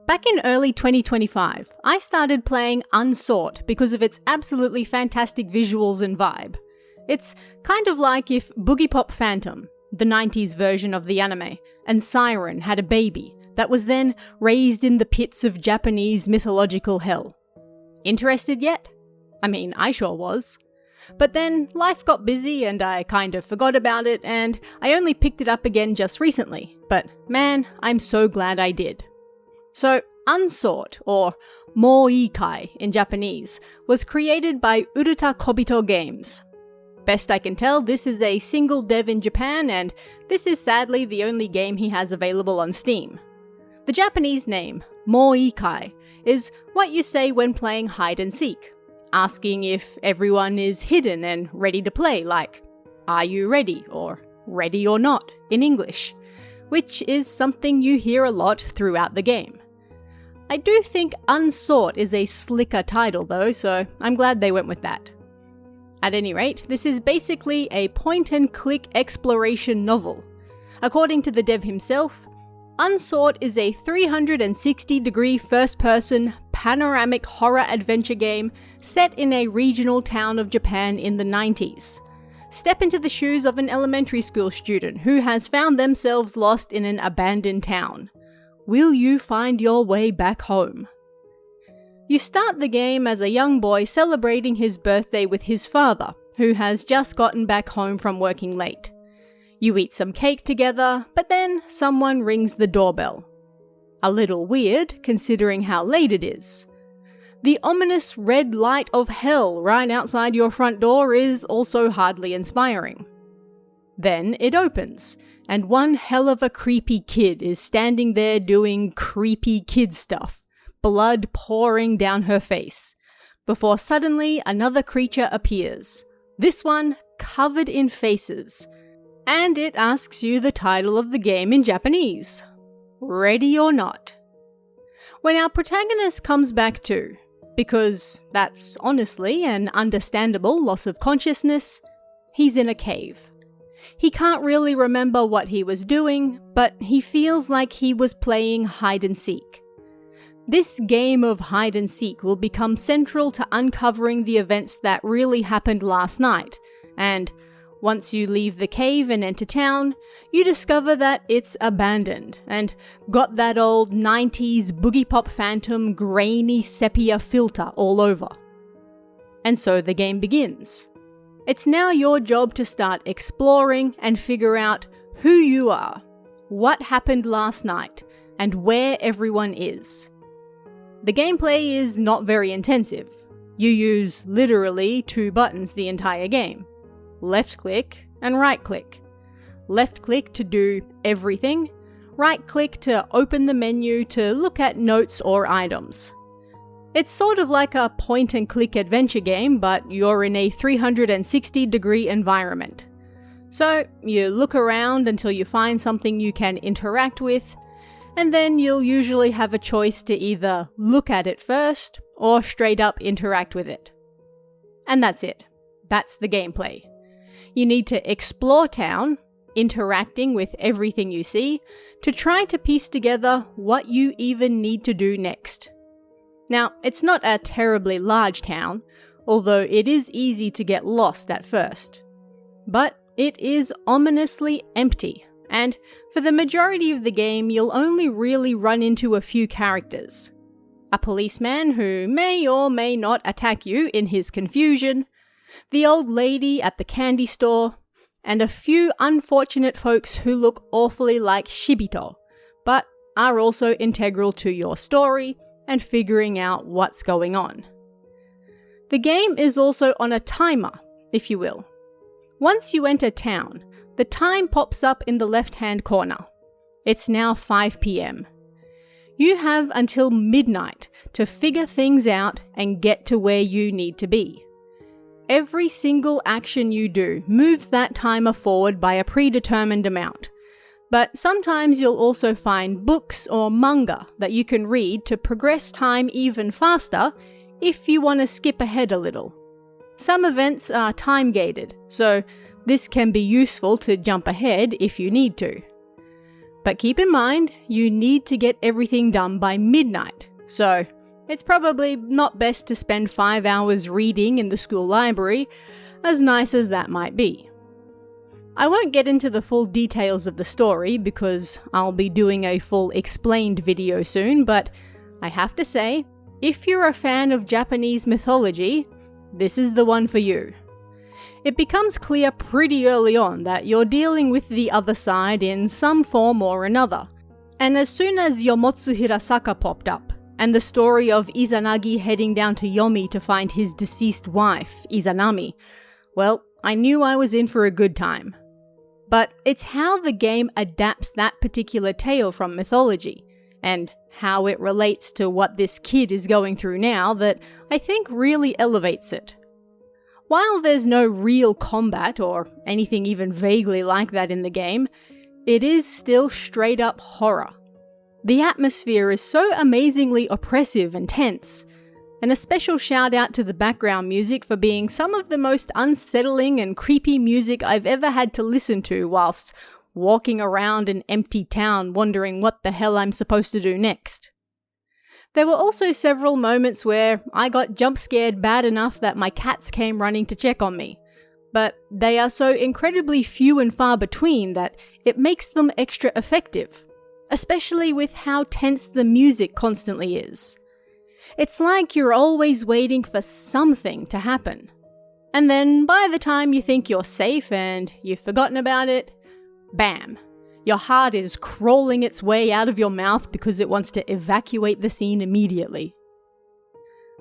Back in early 2025, I started playing Unsought because of its absolutely fantastic visuals and vibe. It's kind of like if Boogie Pop Phantom, the 90s version of the anime, and Siren had a baby that was then raised in the pits of Japanese mythological hell. Interested yet? I mean, I sure was. But then life got busy and I kind of forgot about it, and I only picked it up again just recently. But man, I'm so glad I did. So, Unsought, or Moikai in Japanese, was created by Uruta Kobito Games. Best I can tell, this is a single dev in Japan, and this is sadly the only game he has available on Steam. The Japanese name, Moikai, is what you say when playing hide and seek, asking if everyone is hidden and ready to play, like, "Are you ready?" or "Ready or not" in English, which is something you hear a lot throughout the game. I do think Unsought is a slicker title though, so I'm glad they went with that. At any rate, this is basically a point-and-click exploration novel. According to the dev himself, Unsought is a 360-degree first-person panoramic horror adventure game set in a regional town of Japan in the 90s. Step into the shoes of an elementary school student who has found themselves lost in an abandoned town. Will you find your way back home? You start the game as a young boy celebrating his birthday with his father, who has just gotten back home from working late. You eat some cake together, but then someone rings the doorbell. A little weird, considering how late it is. The ominous red light of hell right outside your front door is also hardly inspiring. Then it opens, and one hell of a creepy kid is standing there doing creepy kid stuff, blood pouring down her face, before suddenly another creature appears, this one covered in faces, and it asks you the title of the game in Japanese. Ready or not? When our protagonist comes back to, because that's honestly an understandable loss of consciousness, he's in a cave. He can't really remember what he was doing, but he feels like he was playing hide and seek. This game of hide and seek will become central to uncovering the events that really happened last night, and once you leave the cave and enter town, you discover that it's abandoned and got that old 90s Boogie Pop Phantom grainy sepia filter all over. And so the game begins. It's now your job to start exploring and figure out who you are, what happened last night, and where everyone is. The gameplay is not very intensive. You use literally 2 buttons the entire game. Left click and right click. Left click to do everything, right click to open the menu to look at notes or items. It's sort of like a point-and-click adventure game, but you're in a 360-degree environment. So you look around until you find something you can interact with, and then you'll usually have a choice to either look at it first or straight up interact with it. And that's it. That's the gameplay. You need to explore town, interacting with everything you see, to try to piece together what you even need to do next. Now, it's not a terribly large town, although it is easy to get lost at first. But it is ominously empty, and for the majority of the game you'll only really run into a few characters. A policeman who may or may not attack you in his confusion, the old lady at the candy store, and a few unfortunate folks who look awfully like Shibito, but are also integral to your story and figuring out what's going on. The game is also on a timer, if you will. Once you enter town, the time pops up in the left-hand corner. It's now 5 PM. You have until midnight to figure things out and get to where you need to be. Every single action you do moves that timer forward by a predetermined amount. But sometimes you'll also find books or manga that you can read to progress time even faster if you want to skip ahead a little. Some events are time-gated, so this can be useful to jump ahead if you need to. But keep in mind, you need to get everything done by midnight, so it's probably not best to spend 5 hours reading in the school library, as nice as that might be. I won't get into the full details of the story because I'll be doing a full explained video soon, but I have to say, if you're a fan of Japanese mythology, this is the one for you. It becomes clear pretty early on that you're dealing with the other side in some form or another. And as soon as Yomotsu Hirasaka popped up, and the story of Izanagi heading down to Yomi to find his deceased wife, Izanami, well, I knew I was in for a good time. But it's how the game adapts that particular tale from mythology, and how it relates to what this kid is going through now that I think really elevates it. While there's no real combat or anything even vaguely like that in the game, it is still straight up horror. The atmosphere is so amazingly oppressive and tense, and a special shout out to the background music for being some of the most unsettling and creepy music I've ever had to listen to whilst walking around an empty town wondering what the hell I'm supposed to do next. There were also several moments where I got jump scared bad enough that my cats came running to check on me, but they are so incredibly few and far between that it makes them extra effective, especially with how tense the music constantly is. It's like you're always waiting for something to happen. And then by the time you think you're safe and you've forgotten about it, bam! Your heart is crawling its way out of your mouth because it wants to evacuate the scene immediately.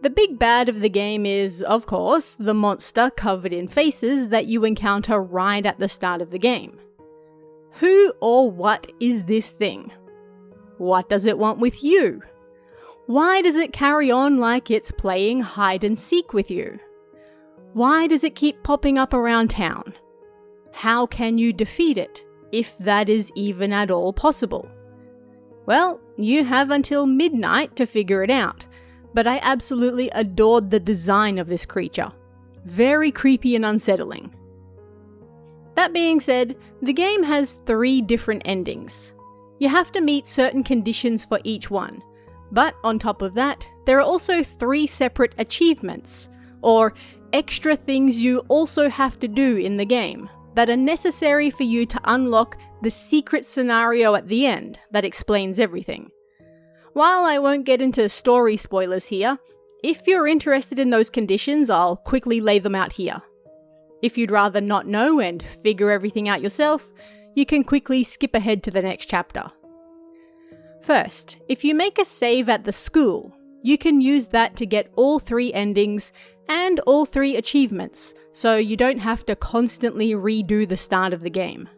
The big bad of the game is, of course, the monster covered in faces that you encounter right at the start of the game. Who or what is this thing? What does it want with you? Why does it carry on like it's playing hide and seek with you? Why does it keep popping up around town? How can you defeat it, if that is even at all possible? Well, you have until midnight to figure it out, but I absolutely adored the design of this creature. Very creepy and unsettling. That being said, the game has 3 different endings. You have to meet certain conditions for each one, but on top of that, there are also 3 separate achievements, or extra things you also have to do in the game, that are necessary for you to unlock the secret scenario at the end that explains everything. While I won't get into story spoilers here, if you're interested in those conditions, I'll quickly lay them out here. If you'd rather not know and figure everything out yourself, you can quickly skip ahead to the next chapter. First, if you make a save at the school, you can use that to get all 3 endings and all 3 achievements, so you don't have to constantly redo the start of the game.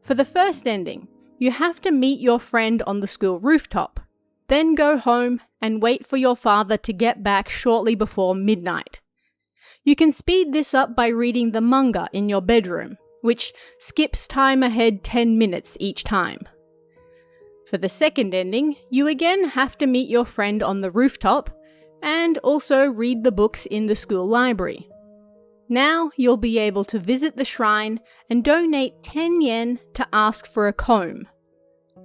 For the first ending, you have to meet your friend on the school rooftop, then go home and wait for your father to get back shortly before midnight. You can speed this up by reading the manga in your bedroom, which skips time ahead 10 minutes each time. For the second ending, you again have to meet your friend on the rooftop, and also read the books in the school library. Now you'll be able to visit the shrine and donate 10 yen to ask for a comb.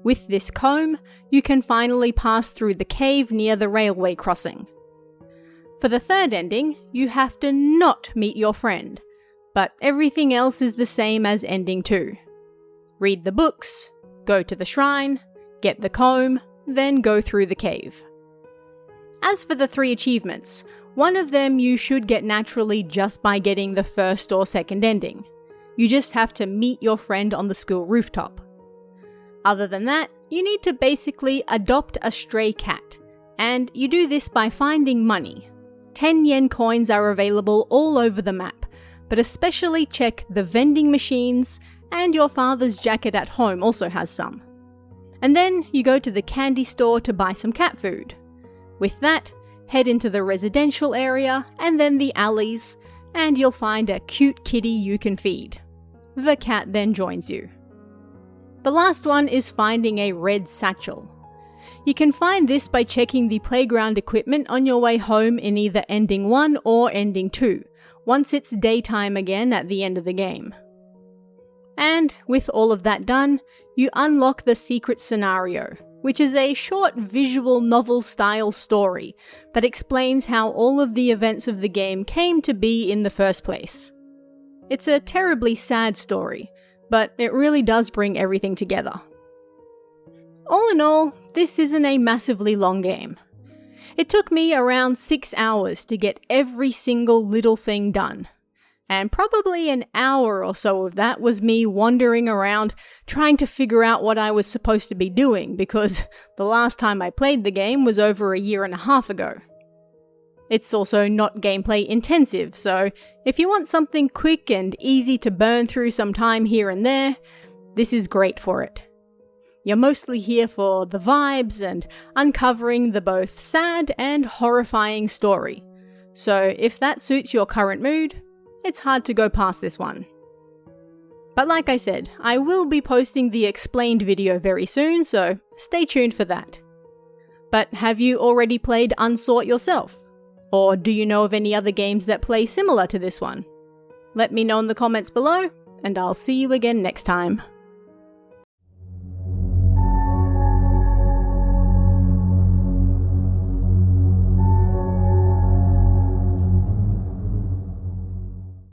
With this comb, you can finally pass through the cave near the railway crossing. For the third ending, you have to not meet your friend, but everything else is the same as ending 2. Read the books, go to the shrine, get the comb, then go through the cave. As for the 3 achievements, one of them you should get naturally just by getting the first or second ending. You just have to meet your friend on the school rooftop. Other than that, you need to basically adopt a stray cat, and you do this by finding money. 10 yen coins are available all over the map, but especially check the vending machines, and your father's jacket at home also has some. And then you go to the candy store to buy some cat food. With that, head into the residential area and then the alleys, and you'll find a cute kitty you can feed. The cat then joins you. The last one is finding a red satchel. You can find this by checking the playground equipment on your way home in either ending 1 or ending 2, once it's daytime again at the end of the game. And with all of that done, you unlock the secret scenario, which is a short visual novel-style story that explains how all of the events of the game came to be in the first place. It's a terribly sad story, but it really does bring everything together. All in all, this isn't a massively long game. It took me around 6 hours to get every single little thing done. And probably an hour or so of that was me wandering around trying to figure out what I was supposed to be doing, because the last time I played the game was over a year and a half ago. It's also not gameplay intensive, so if you want something quick and easy to burn through some time here and there, this is great for it. You're mostly here for the vibes and uncovering the both sad and horrifying story. So if that suits your current mood, it's hard to go past this one. But like I said, I will be posting the explained video very soon, so stay tuned for that. But have you already played Unsought yourself? Or do you know of any other games that play similar to this one? Let me know in the comments below, and I'll see you again next time.